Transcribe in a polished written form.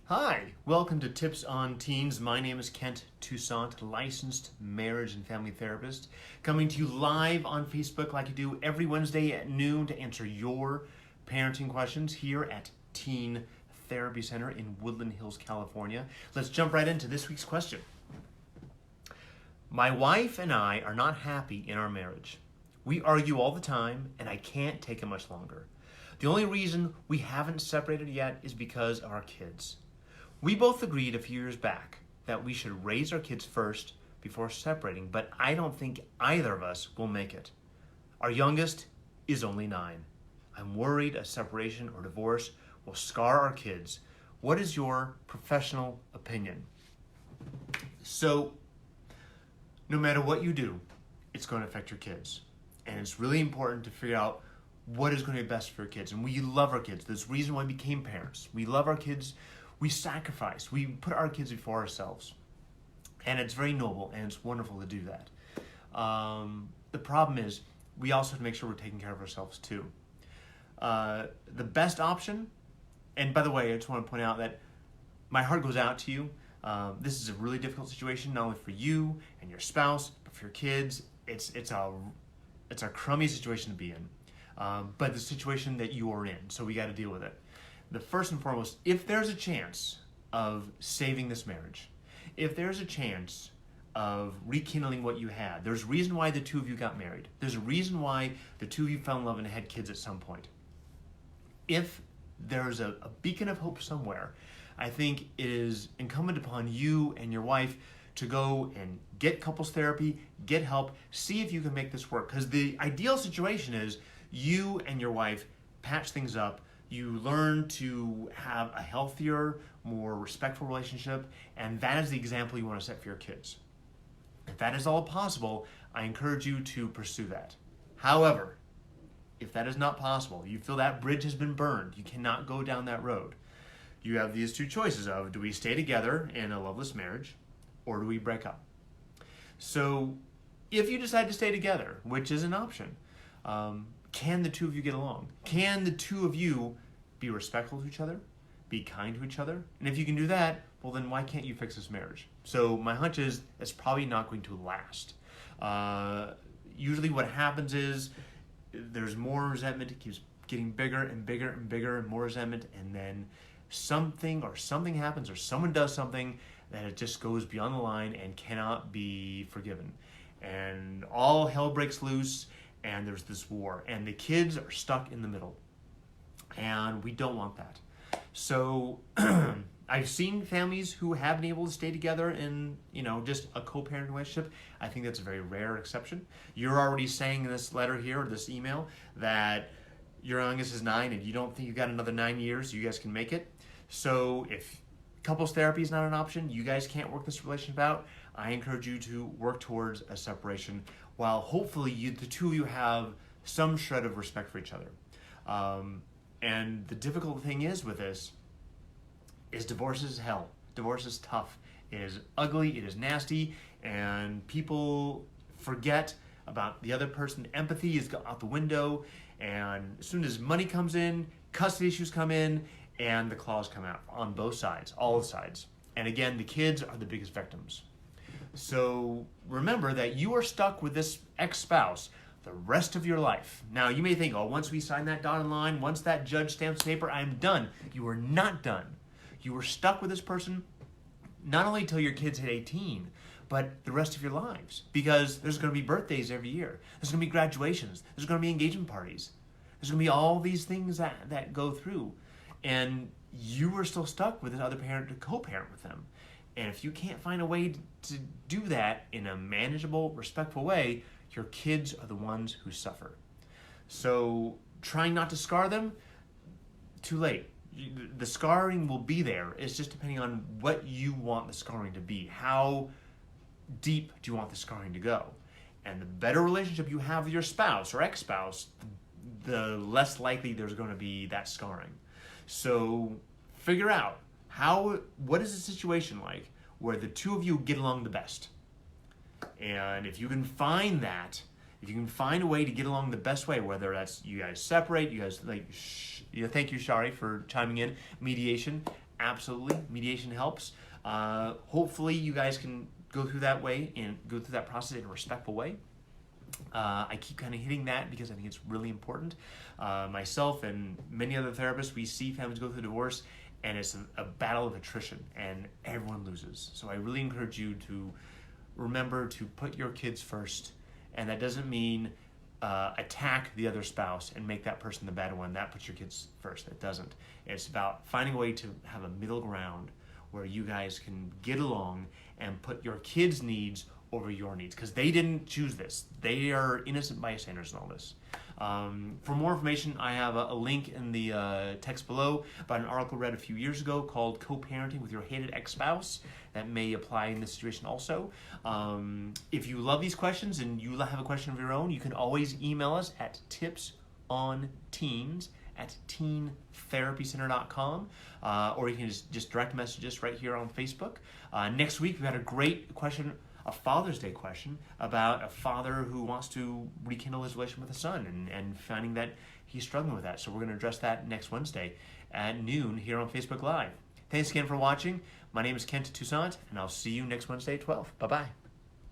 Hi, welcome to Tips on Teens. My name is Kent Toussaint, licensed marriage and family therapist, coming to you live on Facebook like I do every Wednesday at noon to answer your parenting questions here at Teen Therapy Center in Woodland Hills, California. Let's jump right into this week's question. My wife and I are not happy in our marriage. We argue all the time, and I can't take it much longer. The only reason we haven't separated yet is because of our kids. We both agreed a few years back that we should raise our kids first before separating, but I don't think either of us will make it. Our youngest is only 9. I'm worried a separation or divorce will scar our kids. What is your professional opinion? So, no matter what you do, it's going to affect your kids. And it's really important to figure out what is going to be best for your kids. And we love our kids. There's a reason why we became parents. We love our kids. We sacrifice. We put our kids before ourselves. And it's very noble and it's wonderful to do that. The problem is we also have to make sure we're taking care of ourselves too. The best option, and by the way, I just want to point out that my heart goes out to you. This is a really difficult situation, not only for you and your spouse, but for your kids. It's a crummy situation to be in. But the situation that you are in, so we got to deal with it. The first and foremost, if there's a chance of saving this marriage, if there's a chance of rekindling what you had, there's a reason why the two of you got married. There's a reason why the two of you fell in love and had kids at some point. If there's a beacon of hope somewhere, I think it is incumbent upon you and your wife to go and get couples therapy, get help, see if you can make this work. Because the ideal situation is you and your wife patch things up, you learn to have a healthier, more respectful relationship, and that is the example you want to set for your kids. If that is all possible, I encourage you to pursue that. However, if that is not possible, you feel that bridge has been burned, you cannot go down that road, you have these two choices of, do we stay together in a loveless marriage, or do we break up? So, if you decide to stay together, which is an option, can the two of you get along? Can the two of you be respectful to each other? Be kind to each other? And if you can do that, well then why can't you fix this marriage? So my hunch is it's probably not going to last. Usually what happens is there's more resentment. It keeps getting bigger and bigger and bigger and more resentment, and then something happens or someone does something that it just goes beyond the line and cannot be forgiven. And all hell breaks loose, and there's this war, and the kids are stuck in the middle, and we don't want that. So I've seen families who have been able to stay together in, just a co-parenting relationship. I think that's a very rare exception. You're already saying in this letter here, or this email, that your youngest is 9 and you don't think you've got another 9 years, you guys can make it. So if couples therapy is not an option, you guys can't work this relationship out, I encourage you to work towards a separation while hopefully the two of you have some shred of respect for each other. And the difficult thing is with this is divorce is hell. Divorce is tough. It is ugly, it is nasty, and people forget about the other person. Empathy is out the window, and as soon as money comes in, custody issues come in, and the claws come out on both sides, all sides. And again, the kids are the biggest victims. So remember that you are stuck with this ex-spouse the rest of your life. Now, you may think, once we sign that dotted line, once that judge stamps the paper, I'm done. You are not done. You are stuck with this person not only till your kids hit 18, but the rest of your lives. Because there's going to be birthdays every year. There's going to be graduations. There's going to be engagement parties. There's going to be all these things that go through. And you are still stuck with this other parent to co-parent with them. And if you can't find a way to do that in a manageable, respectful way, your kids are the ones who suffer. So trying not to scar them, too late. The scarring will be there. It's just depending on what you want the scarring to be. How deep do you want the scarring to go? And the better relationship you have with your spouse or ex-spouse, the less likely there's going to be that scarring. So figure out what is the situation like where the two of you get along the best. And if you can find that, if you can find a way to get along the best way, whether that's you guys separate, you guys thank you, Shari, for chiming in, mediation, absolutely, mediation helps. Hopefully you guys can go through that way and go through that process in a respectful way. I keep kind of hitting that because I think it's really important. Myself and many other therapists, we see families go through divorce, and it's a battle of attrition, and everyone loses. So I really encourage you to remember to put your kids first, and that doesn't mean attack the other spouse and make that person the bad one. That puts your kids first. It doesn't. It's about finding a way to have a middle ground where you guys can get along and put your kids' needs over your needs, because they didn't choose this. They are innocent bystanders in all this. For more information, I have a link in the text below about an article read a few years ago called Co-Parenting with Your Hated Ex-Spouse that may apply in this situation also. If you love these questions and you have a question of your own, you can always email us at tipsonteens@teentherapycenter.com, or you can just direct message us right here on Facebook. Next week, we had a great question, a Father's Day question about a father who wants to rekindle his relationship with a son and finding that he's struggling with that. So we're going to address that next Wednesday at noon here on Facebook Live. Thanks again for watching. My name is Kent Toussaint, and I'll see you next Wednesday at 12. Bye-bye.